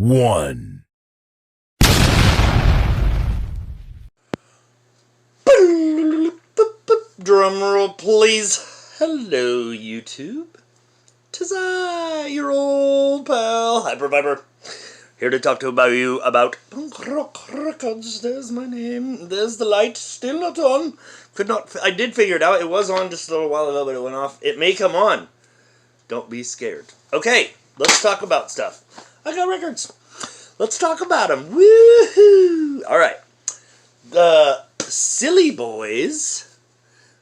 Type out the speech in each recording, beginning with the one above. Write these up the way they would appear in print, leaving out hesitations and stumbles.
1. Drumroll, please. Hello, YouTube. 'Tis I, your old pal, ViperView, here to talk to you about punk rock records. There's my name. There's the light. Still not on. I did figure it out. It was on just a little while ago, but it went off. It may come on. Don't be scared. Okay, let's talk about stuff. I got records. Let's talk about them. Woohoo! All right. The Silly Boys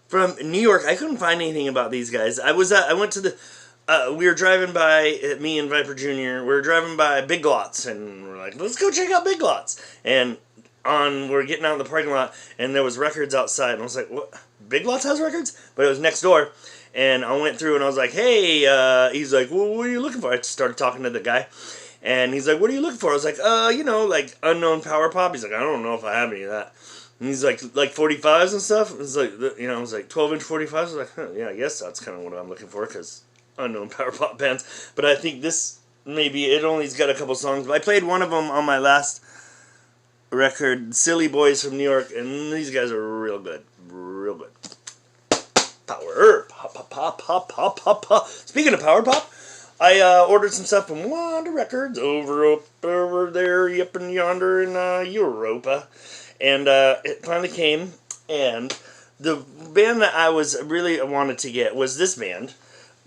from New York. I couldn't find anything about these guys. I went to the. We were driving by, me and Viper Jr., we were driving by Big Lots, and we're like, let's go check out Big Lots. And we're getting out in the parking lot, and there was records outside, and I was like, what? Big Lots has records? But it was next door, and I went through, and I was like, hey, he's like, well, what are you looking for? I started talking to the guy, and he's like, what are you looking for? I was like, like, unknown power pop. He's like, I don't know if I have any of that. And he's like 45s and stuff. It's like, I was like 12-inch 45s. I was like, yeah, I guess that's kind of what I'm looking for, because unknown power pop bands. But I think this, maybe, it only's got a couple songs. But I played one of them on my last record, Silly Boys from New York, and these guys are real good. Real good. Power pop, pop, pop, pop, pop, pop, pop. Speaking of power pop, I ordered some stuff from Wanda Records over there, yep and yonder in Europa. And it finally came, and the band that I really wanted to get was this band,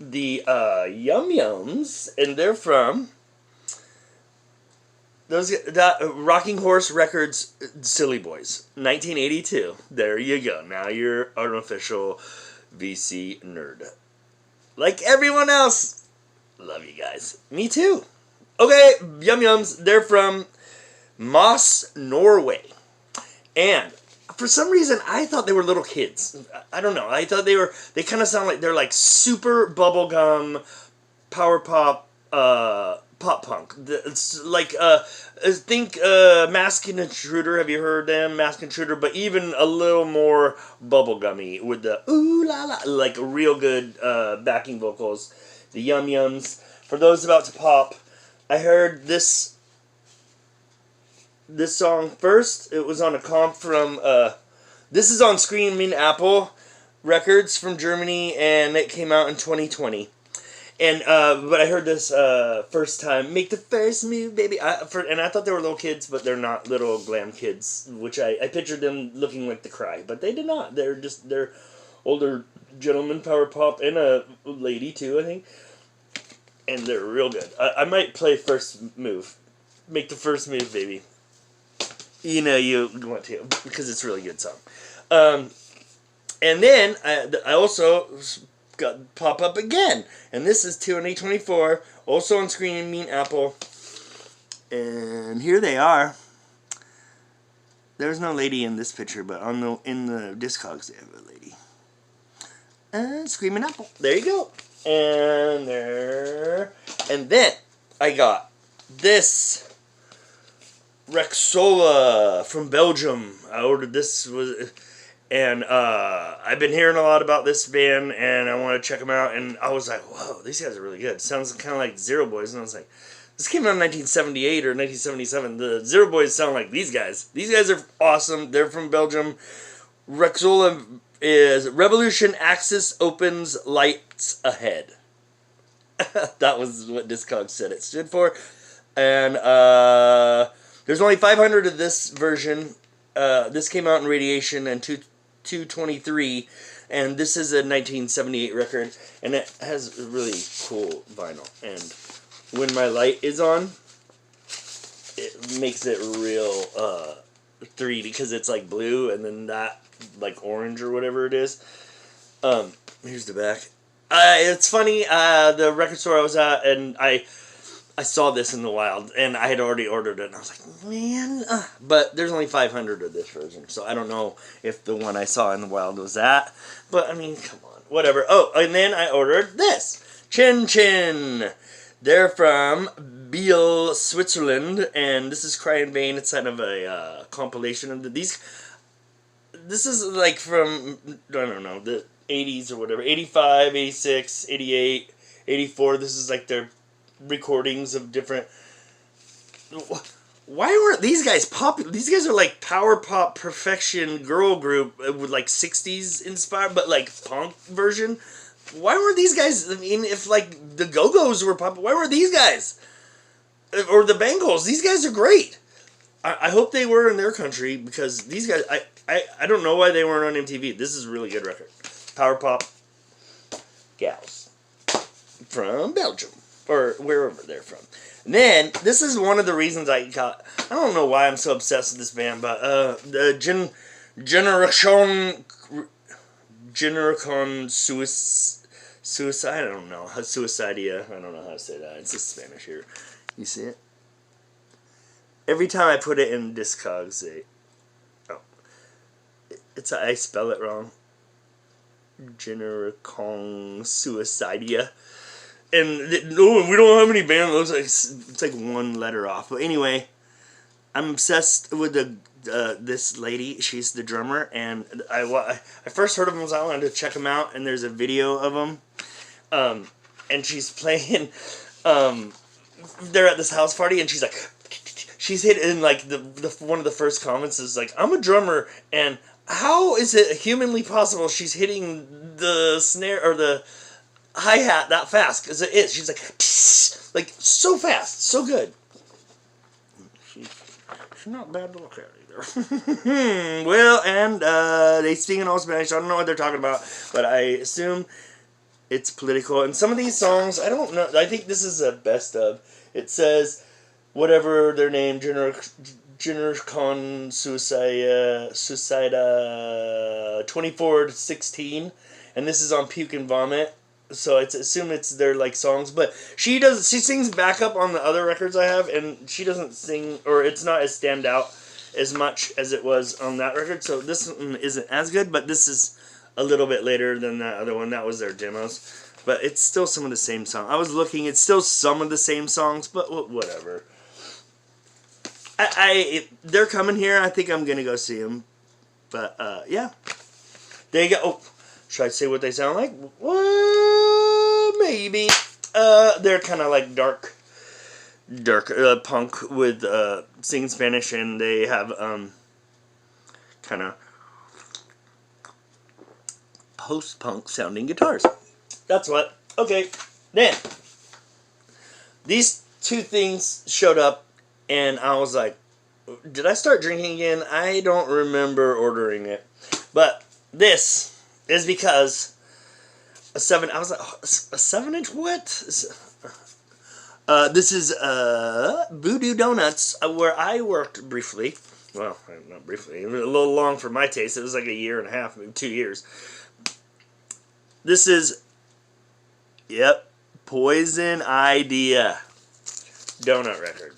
the Yum Yums, and they're from Rocking Horse Records, Silly Boys, 1982. There you go. Now you're an official VC nerd. Like everyone else. Love you guys. Me too. Okay, Yum Yums, they're from Moss, Norway. And for some reason, I thought they were little kids. I don't know. I thought they kind of sound like they're like super bubblegum, power pop, pop punk. It's like, think Mask and Intruder. Have you heard them? Mask and Intruder, but even a little more bubblegummy with the ooh la la, like real good backing vocals. The Yum Yums. For those about to pop, I heard this song first. It was on a comp from this is on Screaming Apple Records from Germany, and it came out in 2020. And but I heard this first time. Make the first move, baby. And I thought they were little kids, but they're not little glam kids, which I pictured them looking like The Cry, but they did not. They're older gentlemen, power pop, and a lady too, I think. And they're real good. I might play First Move. Make the first move, baby. You know you want to, because it's a really good song. And then I also got Pop Up Again. And this is 2024, also on Screaming Apple. And here they are. There's no lady in this picture, but in the Discogs they have a lady. And Screaming Apple. There you go. And then I got this Rexola from Belgium. I ordered this, and I've been hearing a lot about this band, and I want to check them out, and I was like, whoa, these guys are really good. Sounds kind of like Zero Boys, and I was like, this came out in 1978 or 1977. The Zero Boys sound like these guys. These guys are awesome. They're from Belgium. Rexola is Revolution Axis Opens Lights Ahead. That was what Discogs said it stood for. And there's only 500 of this version. This came out in Radiation in 223, and this is a 1978 record, and it has a really cool vinyl. And when my light is on, it makes it real 3D, because it's like blue, and then that like orange or whatever it is. Here's the back. It's funny, the record store I was at, and I saw this in the wild, and I had already ordered it, and I was like, man, but there's only 500 of this version, so I don't know if the one I saw in the wild was that, but I mean, come on, whatever. Oh, and then I ordered this, Chin Chin. They're from Biel, Switzerland, and this is Cry in Vain. It's kind of a compilation of these. This is like from, I don't know, the 80s or whatever, 85, 86, 88, 84. This is like their recordings of different why weren't these guys popular? These guys are like power pop perfection girl group with like 60s inspired, but like punk version. Why weren't these guys? I mean, if like the Go-Go's were popular, why weren't these guys? Or the Bangles? These guys are great. I hope they were in their country because these guys. I don't know why they weren't on MTV. This is a really good record. Power pop gals from Belgium or wherever they're from. And then this is one of the reasons I don't know why I'm so obsessed with this band, but the Generation Suicide. I don't know. Suicidia. I don't know how to say that. It's just Spanish here. You see it? Every time I put it in Discogs, I spell it wrong. Generation Suicidia. And no, we don't have any band. It's like one letter off. But anyway, I'm obsessed with this lady. She's the drummer, and I first heard of them, so I wanted to check them out. And there's a video of them, and she's playing. They're at this house party, and she's like, she's hitting like the one of the first comments is like, "I'm a drummer, and how is it humanly possible she's hitting the snare or the hi-hat that fast?" Because it is. She's like so fast, so good. She's not bad to look at either. Well, and they speak in all Spanish. I don't know what they're talking about, but I assume it's political. And some of these songs, I don't know. I think this is a best of. It says whatever their name, Generation Suicide 24-16, and this is on Puke and Vomit. So it's assume it's their like songs, but she sings backup on the other records I have, and she doesn't sing, or it's not as stand out as much as it was on that record. So this one isn't as good, but this is a little bit later than that other one. That was their demos, but it's still some of the same songs. I was looking, it's still some of the same songs, but whatever. They're coming here. I think I'm gonna go see them, but yeah, they go. Oh, should I say what they sound like? Well, maybe. They're kind of like dark punk with singing Spanish, and they have kind of post-punk sounding guitars. That's what. Okay, then these two things showed up, and I was like, did I start drinking again? I don't remember ordering it, but this is because I was like, oh, a 7-inch what? This is Voodoo Donuts, where I worked briefly. Well, not briefly. It was a little long for my taste. It was like a year and a half, maybe 2 years. This is, yep, Poison Idea donut record.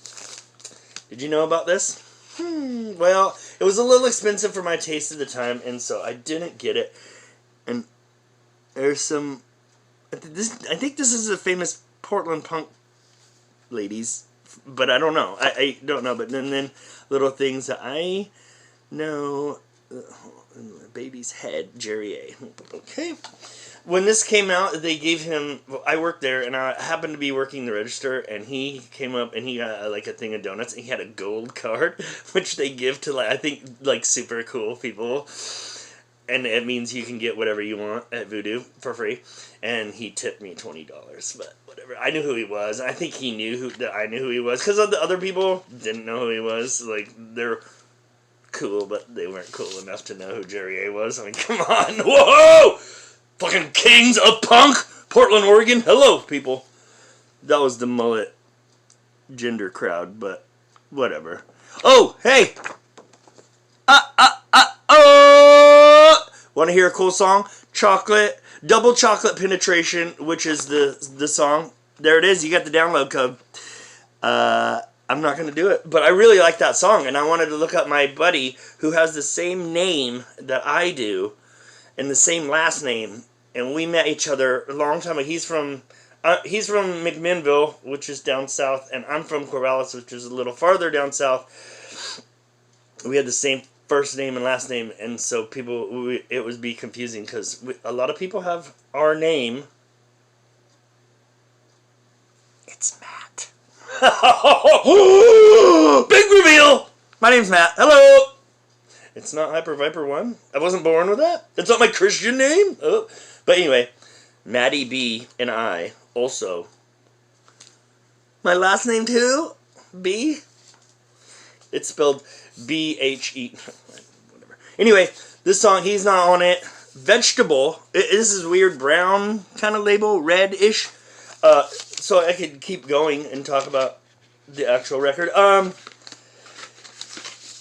Did you know about this? Well, it was a little expensive for my taste at the time, and so I didn't get it. And there's some... I think this is a famous Portland punk ladies, but I don't know. I don't know, but then little things that I know... Baby's Head, Jerry A. Okay. When this came out, they gave him... Well, I worked there, and I happened to be working the register, and he came up, and he got, like, a thing of donuts, and he had a gold card, which they give to, like, I think, like, super cool people. And it means you can get whatever you want at Voodoo for free. And he tipped me $20, but whatever. I knew who he was. I think he knew that I knew who he was, because the other people didn't know who he was. Like, they're cool, but they weren't cool enough to know who Jerry A was. I mean, come on. Whoa! Fucking kings of punk! Portland, Oregon. Hello, people. That was the mullet gender crowd, but whatever. Oh, hey! Want to hear a cool song? Chocolate. Double Chocolate Penetration, which is the song. There it is. You got the download code. I'm not going to do it, but I really like that song, and I wanted to look up my buddy who has the same name that I do and the same last name, and we met each other a long time ago. He's from McMinnville, which is down south, and I'm from Corvallis, which is a little farther down south. We had the same first name and last name, and so it would be confusing because a lot of people have our name. It's Matt. Big reveal! My name's Matt. Hello! It's not Hyper Viper 1. I wasn't born with that. It's not my Christian name. Oh. But anyway, Maddie B and I also. My last name too? B? It's spelled B-H-E. Whatever. Anyway, this song, he's not on it. Vegetable. This is weird brown kind of label, red-ish. So I could keep going and talk about the actual record.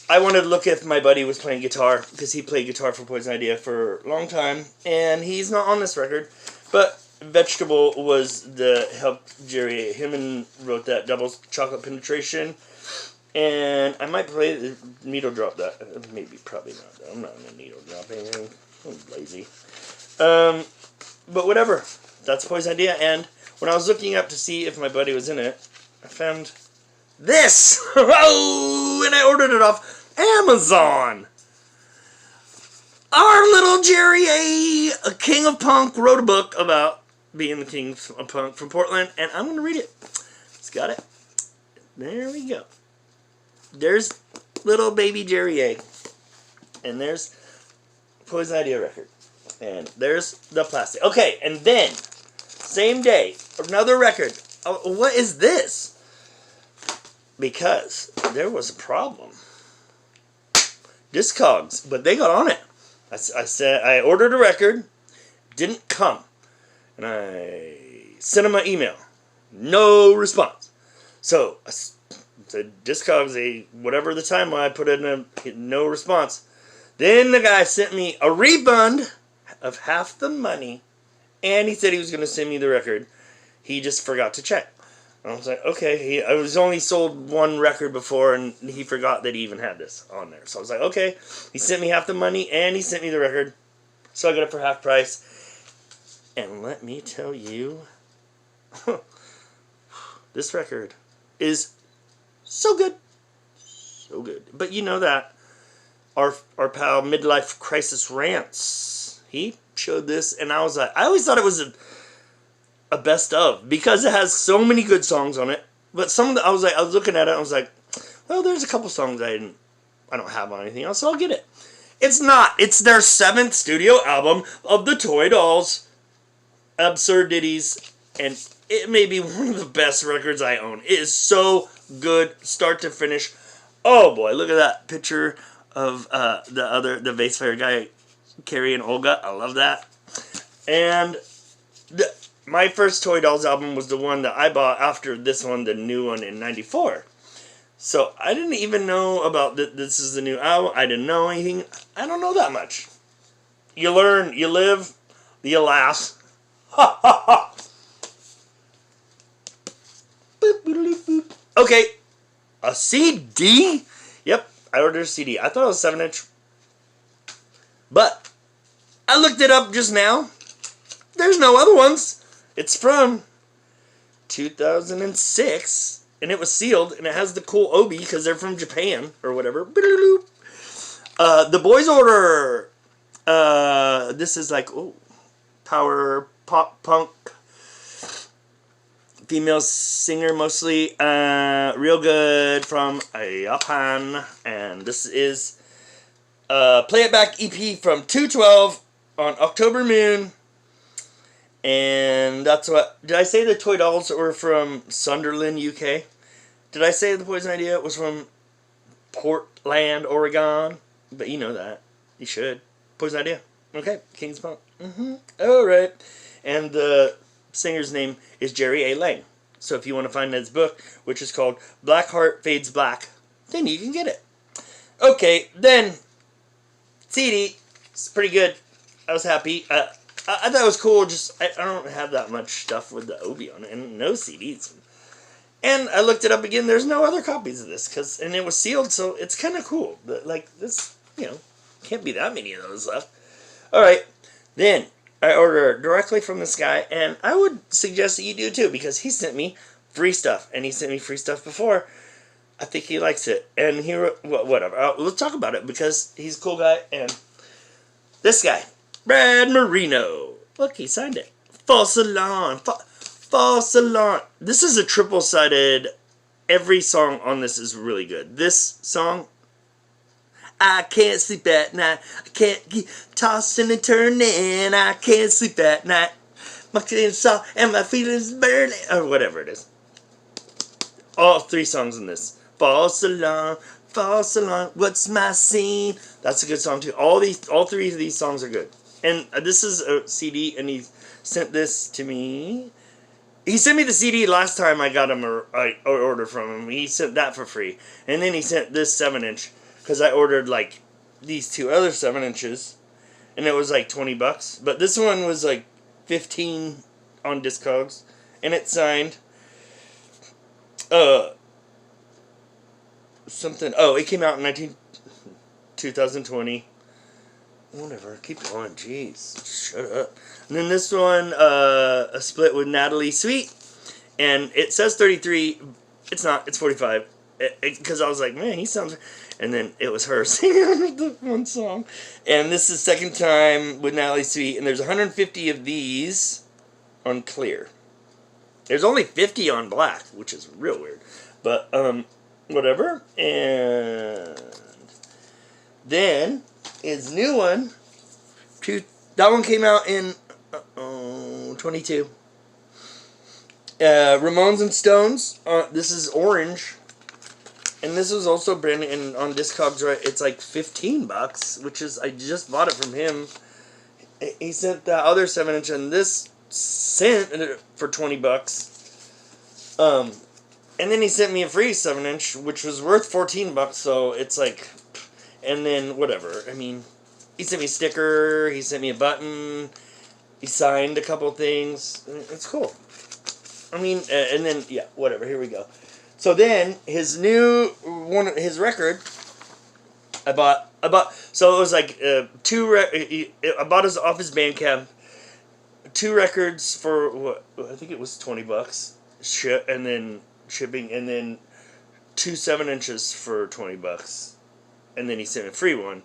I wanted to look if my buddy was playing guitar, because he played guitar for Poison Idea for a long time, and he's not on this record. But Vegetable was the helped Jerry. Him and wrote that Double Chocolate Penetration. And I might play the needle drop that. Maybe, probably not. I'm not going to needle drop anything. I'm lazy. But whatever. That's Poison Idea. And when I was looking up to see if my buddy was in it, I found this. Oh, and I ordered it off Amazon. Our little Jerry A King of Punk, wrote a book about being the King of Punk from Portland, and I'm going to read it. It's got it. There we go. There's little baby Jerry A. And there's Poison Idea record. And there's the plastic. Okay, and then, same day, another record. Oh, what is this? Because there was a problem. Discogs, but they got on it. I said I ordered a record, didn't come, and I sent them an email, no response. So I said Discogs, whatever the time I put in a no response. Then the guy sent me a refund of half the money, and he said he was going to send me the record. He just forgot to check. I was like, okay, I was only sold one record before, and he forgot that he even had this on there. So I was like, okay. He sent me half the money, and he sent me the record. So I got it for half price. And let me tell you, this record is so good. So good. But you know that our pal Midlife Crisis Rants, he showed this, and I was like, I always thought it was a best of, because it has so many good songs on it. But some of the, I was looking at it, I was like, well, there's a couple songs I don't have on anything else, so I'll get it. It's not. It's their 7th studio album of the Toy Dolls, Absurd Ditties, and it may be one of the best records I own. It is so good, start to finish. Oh boy, look at that picture of the bass player guy, Carrie and Olga. I love that. And my first Toy Dolls album was the one that I bought after this one, the new one in '94. So I didn't even know about this is the new album. I didn't know anything. I don't know that much. You learn, you live, you laugh. Ha ha ha. Okay, a CD? Yep, I ordered a CD. I thought it was 7-inch. But I looked it up just now. There's no other ones. It's from 2006, and it was sealed, and it has the cool obi because they're from Japan or whatever. The Boys Order. This is like power pop punk, female singer mostly. Real good from Japan, and this is Play It Back EP from 212 on October Moon. And that's what... Did I say the Toy Dolls were from Sunderland, UK? Did I say the Poison Idea was from Portland, Oregon? But you know that. You should. Poison Idea. Okay. King's Punk. Alright. And the singer's name is Jerry A. Lang. So if you want to find his book, which is called Black Heart Fades Black, then you can get it. Okay. Then, CD. It's pretty good. I was happy. I thought it was cool, just, I don't have that much stuff with the obi on it, and no CDs. And I looked it up again, there's no other copies of this, and it was sealed, so it's kind of cool. But, like, this, can't be that many of those left. Alright, then, I ordered directly from this guy, and I would suggest that you do too, because he sent me free stuff, and he sent me free stuff before. I think he likes it, and he wrote, whatever, let's talk about it, because he's a cool guy, and this guy. Brad Marino. Look, he signed it. Fall Salon. Fall Salon. This is a triple-sided every song on this is really good. This song, I can't sleep at night. I can't keep tossing and turning. I can't sleep at night. My feelings soft and my feelings burning. Or whatever it is. All 3 songs in this. False alarm, what's my scene? That's a good song too. All 3 of these songs are good. And this is a CD, and he sent this to me. He sent me the CD last time I got him I ordered from him. He sent that for free. And then he sent this 7-inch. Because I ordered like these 2 other 7-inches. And it was like $20. But this one was like $15 on Discogs. And it's signed. Something. Oh, it came out in 2020. Whatever. Keep going. Jeez. Shut up. And then this one, a split with Natalie Sweet. And it says 33. It's not. It's 45. Because I was like, man, he sounds... And then it was her singing the one song. And this is second time with Natalie Sweet. And there's 150 of these on clear. There's only 50 on black, which is real weird. But, whatever. And then his new one, that one came out in 22. Ramones and Stones. This is orange. And this was also branded on Discogs, right? It's like $15, which is, I just bought it from him. He sent the other 7-inch, and this sent for $20. And then he sent me a free 7-inch, which was worth $14. So it's like, and then whatever. I mean, he sent me a sticker. He sent me a button. He signed a couple things. It's cool. I mean, and then yeah, whatever. Here we go. So then his new one, his record, I bought. So it was like I bought his off his Bandcamp. 2 records for what I think it was $20, and then shipping, and then 2 7-inches for $20, and then he sent a free one,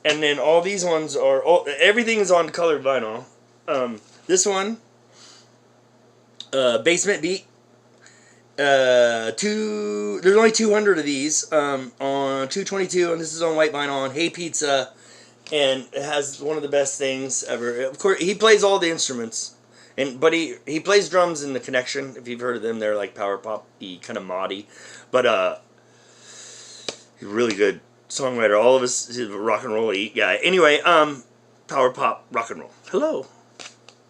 and then all these ones are everything is on colored vinyl. This one, Basement Beat. There's only 200 of these on 222, and this is on white vinyl on Hey Pizza, and it has one of the best things ever. Of course, he plays all the instruments, but he plays drums in the Connection. If you've heard of them, they're like power pop-y, kind of moddy, but he's a really good songwriter. All of he's a rock and roll-y guy. Anyway, power pop rock and roll. Hello,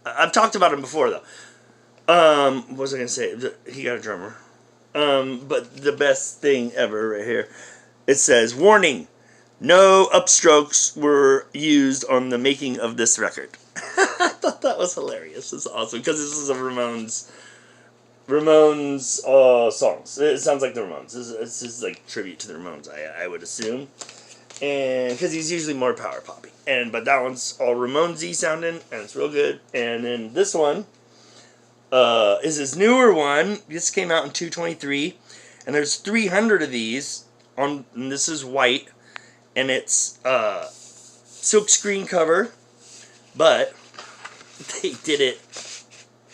I've talked about him before though. What was I gonna say? He got a drummer. But the best thing ever right here. It says, warning, no upstrokes were used on the making of this record. I thought that was hilarious. It's awesome, because this is a Ramones songs. It sounds like the Ramones. It's just like tribute to the Ramones, I would assume. And because he's usually more power poppy. But that one's all Ramones-y sounding, and it's real good. And then this one is his newer one. This came out in 223, and there's 300 of these and this is white, and it's silk screen cover, but they did it.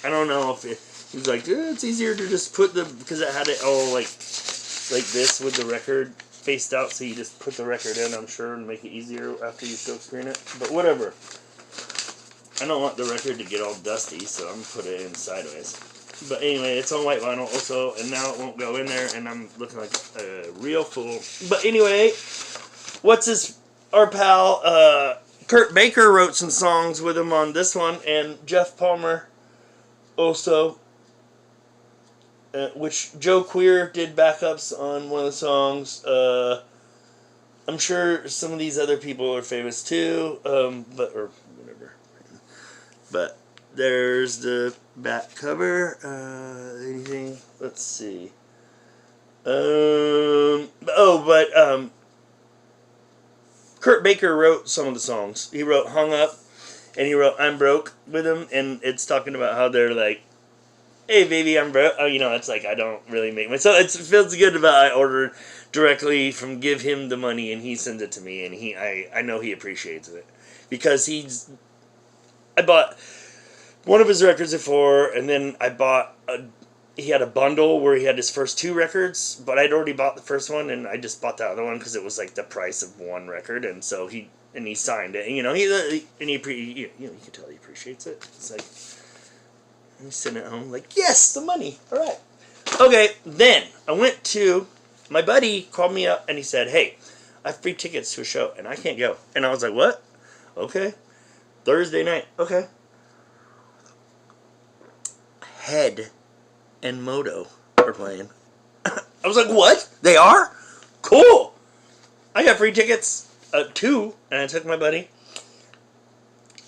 I don't know if it was like it's easier to just put because it had it all like this with the record faced out, so you just put the record in, I'm sure, and make it easier after you silk screen it. But whatever. I don't want the record to get all dusty, so I'm going to put it in sideways. But anyway, it's on white vinyl also, and now it won't go in there, and I'm looking like a real fool. But anyway, our pal, Kurt Baker wrote some songs with him on this one, and Jeff Palmer also, which Joe Queer did backups on one of the songs. I'm sure some of these other people are famous too, or whatever. But there's the back cover. Anything? Let's see. Kurt Baker wrote some of the songs. He wrote "Hung Up," and he wrote "I'm Broke" with him, and it's talking about how they're like, "Hey, baby, I'm broke." Oh, it's like I don't really make myself. It feels good about I ordered directly from give him the money, and he sends it to me, and I know he appreciates it because I bought one of his records before, and then I bought he had a bundle where he had his first 2 records, but I'd already bought the first one, and I just bought the other one because it was like the price of one record, and so he signed it. And, you know, you can tell he appreciates it. It's like, he's sitting at home like, yes, the money. All right. Okay, then I went to, my buddy called me up and he said, hey, I have free tickets to a show and I can't go. And I was like, what? Okay. Thursday night. Okay. Head and Moto are playing. I was like, what? They are? Cool. I got free tickets, 2, and I took my buddy.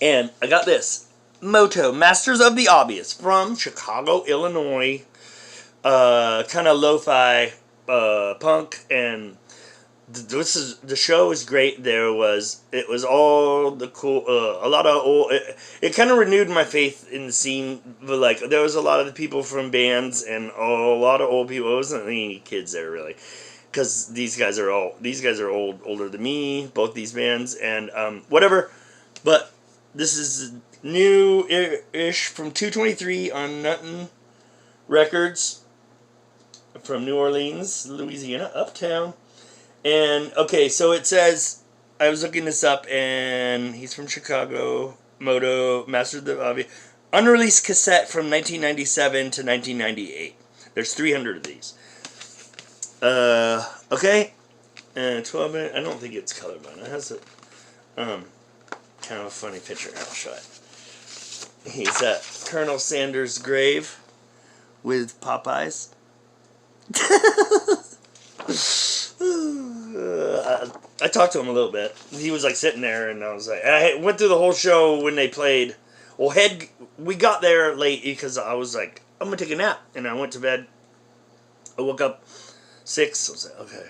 And I got this. Moto, Masters of the Obvious, from Chicago, Illinois. Kind of lo-fi punk, and the show is great. It was all the cool, a lot of old, it kind of renewed my faith in the scene, but like, there was a lot of the people from bands, and a lot of old people. It wasn't any kids there, really, because these guys are older than me, both these bands, and, whatever, but this is new-ish from 223 on Nothing Records, from New Orleans, Louisiana, uptown. And, okay, so it says, I was looking this up, and he's from Chicago, Moto, Master of the Obvious, unreleased cassette from 1997 to 1998. There's 300 of these. Okay, and 12 minutes, I don't think it's colorblind. It has a, kind of a funny picture. I'll show it. He's at Colonel Sanders' grave with Popeyes. I talked to him a little bit. He was like sitting there, and I was like, I went through the whole show when they played. Well, we got there late because I was like, I'm gonna take a nap, and I went to bed. I woke up 6. I was like, okay,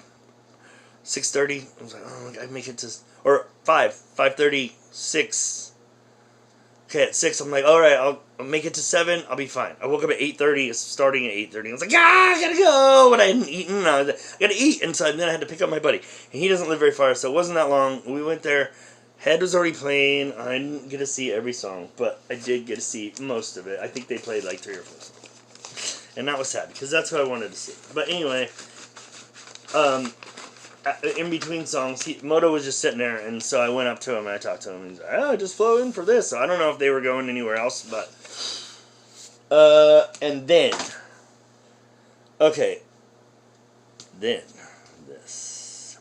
6:30. I was like, oh, I make it to, or 5:30, 6. Okay, at 6, I'm like, all right, I'll make it to 7. I'll be fine. I woke up at 8:30. It's starting at 8:30. I was like, I gotta go. But I hadn't eaten. I gotta eat. And so then I had to pick up my buddy. And he doesn't live very far, so it wasn't that long. We went there. Head was already playing. I didn't get to see every song, but I did get to see most of it. I think they played like 3 or 4 songs. And that was sad, because that's what I wanted to see. But anyway, in between songs, Moto was just sitting there, and so I went up to him and I talked to him. And he's like, "Oh, just flew in for this." So I don't know if they were going anywhere else, but and then, okay, then this,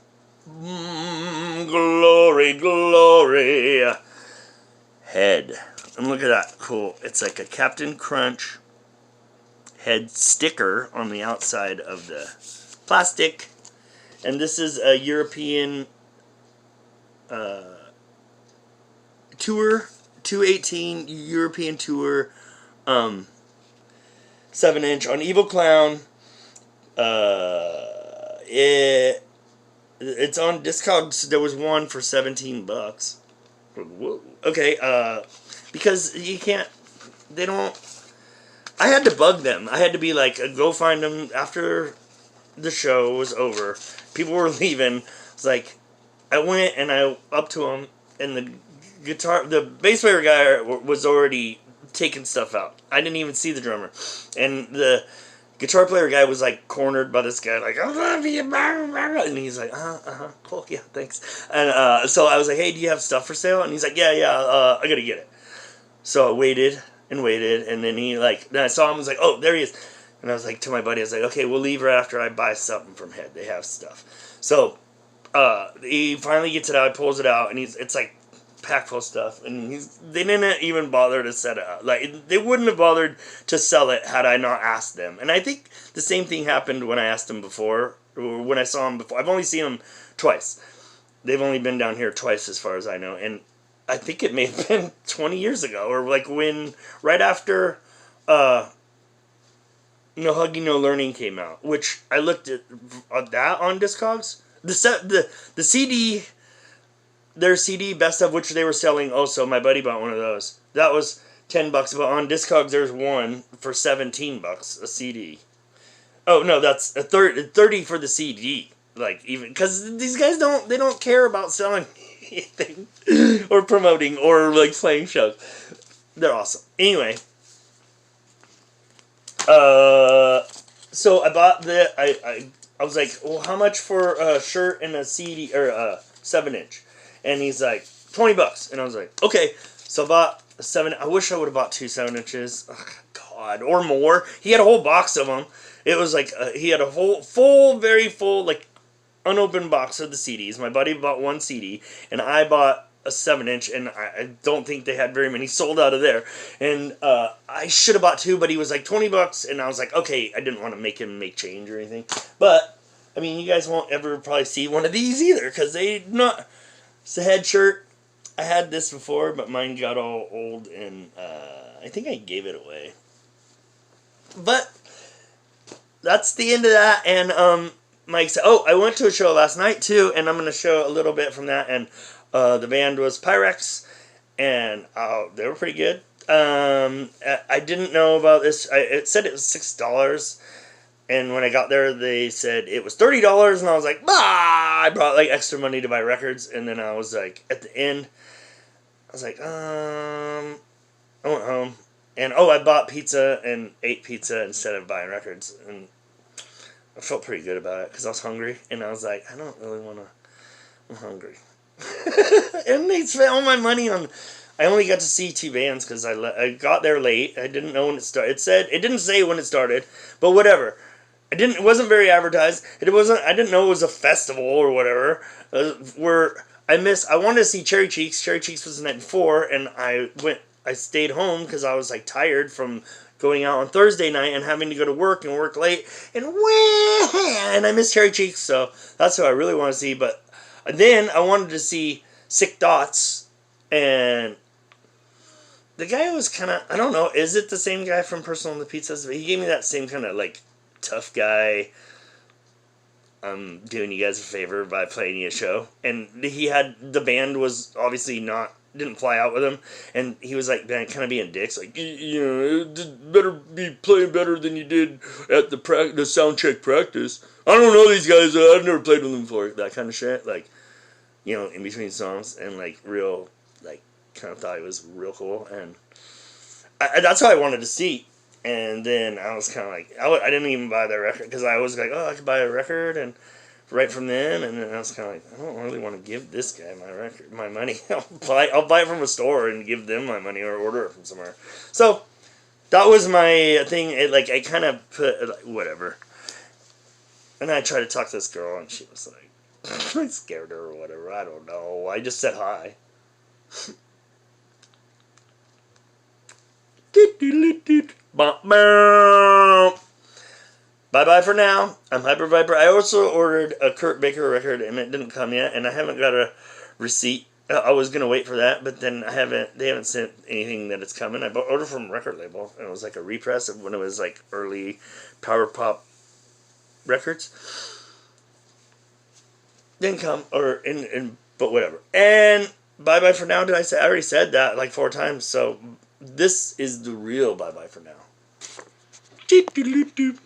glory, glory, Head, and look at that, cool. It's like a Captain Crunch Head sticker on the outside of the plastic. And this is a European tour, 218 European tour, 7-inch on Evil Clown. It's on Discogs. There was one for $17. Whoa. Okay, because you can't. They don't. I had to bug them. I had to be like, go find them after the show was over. People were leaving. It's like, I went and I up to him, and the bass player guy was already taking stuff out. I didn't even see the drummer, and the guitar player guy was like cornered by this guy, like, I'm gonna be a and he's like, cool, yeah, thanks. And so I was like, hey, do you have stuff for sale? And he's like, yeah, I gotta get it. So I waited and waited, and then then I saw him. I was like, oh, there he is. And I was like, to my buddy, I was like, okay, we'll leave right after I buy something from Head. They have stuff. So, he finally gets it out, pulls it out, and it's like packed full of stuff. And they didn't even bother to set it up. Like, they wouldn't have bothered to sell it had I not asked them. And I think the same thing happened when I asked them before, or when I saw them before. I've only seen them twice. They've only been down here twice as far as I know. And I think it may have been 20 years ago, or like right after, No Hugging, No Learning came out, which I looked at that on Discogs. The CD, their CD, Best of, which they were selling also. My buddy bought one of those. That was $10, but on Discogs there's one for $17, a CD. Oh no, that's a 30 for the CD. Like, even because these guys don't care about selling anything or promoting or like playing shows. They're awesome. Anyway. so I bought I was like, well, how much for a shirt and a CD or a 7-inch? And he's like, $20. And I was like, okay. So I bought a 7. I wish I would have bought 2 7-inches. Oh, God, or more. He had a whole box of them. It was like he had a whole, very full, like unopened box of the CDs. My buddy bought 1 CD, and I bought a 7-inch, and I don't think they had very many sold out of there. And I should have bought 2, but he was like $20, and I was like, okay, I didn't want to make him make change or anything. But I mean, you guys won't ever probably see one of these either, because they not. It's a head shirt. I had this before, but mine got all old, and I think I gave it away. But that's the end of that. And Mike said, "Oh, I went to a show last night too, and I'm going to show a little bit from that." And the band was Pyrex, and they were pretty good. I didn't know about this. It said it was $6, and when I got there, they said it was $30, and I was like, "Bah!" I brought like extra money to buy records, and then I was like, at the end, I was like, I went home, and I bought pizza and ate pizza instead of buying records, and I felt pretty good about it because I was hungry, and I was like, I don't really want to. I'm hungry. And they spent all my money on. I only got to see 2 bands because I got there late. I didn't know when it started. It didn't say when it started, but whatever. It wasn't very advertised. I didn't know it was a festival or whatever. I wanted to see Cherry Cheeks. Cherry Cheeks was the night before, and I stayed home because I was like tired from going out on Thursday night and having to go to work and work late, and I missed Cherry Cheeks, so that's what I really want to see. But then I wanted to see Sick Dots, and the guy was kind of, I don't know, is it the same guy from Personal and the Pizzas? But he gave me that same kind of like tough guy, I'm doing you guys a favor by playing you a show. And the band was obviously didn't fly out with him, and he was like kind of being dicks, like, you know, it better be playing better than you did at the sound check practice. I don't know these guys, I've never played with them before, that kind of shit, like, you know, in between songs, and like real, like, kind of thought it was real cool, and that's how I wanted to see. And then I was kind of like, I didn't even buy their record, because I was like, oh, I could buy a record and right from them. And then I was kind of like, I don't really want to give this guy my money. I'll buy it from a store and give them my money, or order it from somewhere. So that was my thing. I kind of put, like, whatever. And I tried to talk to this girl, and she was like, I scared her or whatever. I don't know. I just said hi. Bye-bye for now. I'm Hyper Viper. I also ordered a Kurt Baker record, and it didn't come yet, and I haven't got a receipt. I was going to wait for that, but then they haven't sent anything that it's coming. I ordered from a record label, and it was like a repress of when it was like early power pop records. Didn't come, but whatever. And bye-bye for now. I already said that like 4 times, so this is the real bye-bye for now. Doop, doop, doop, doop.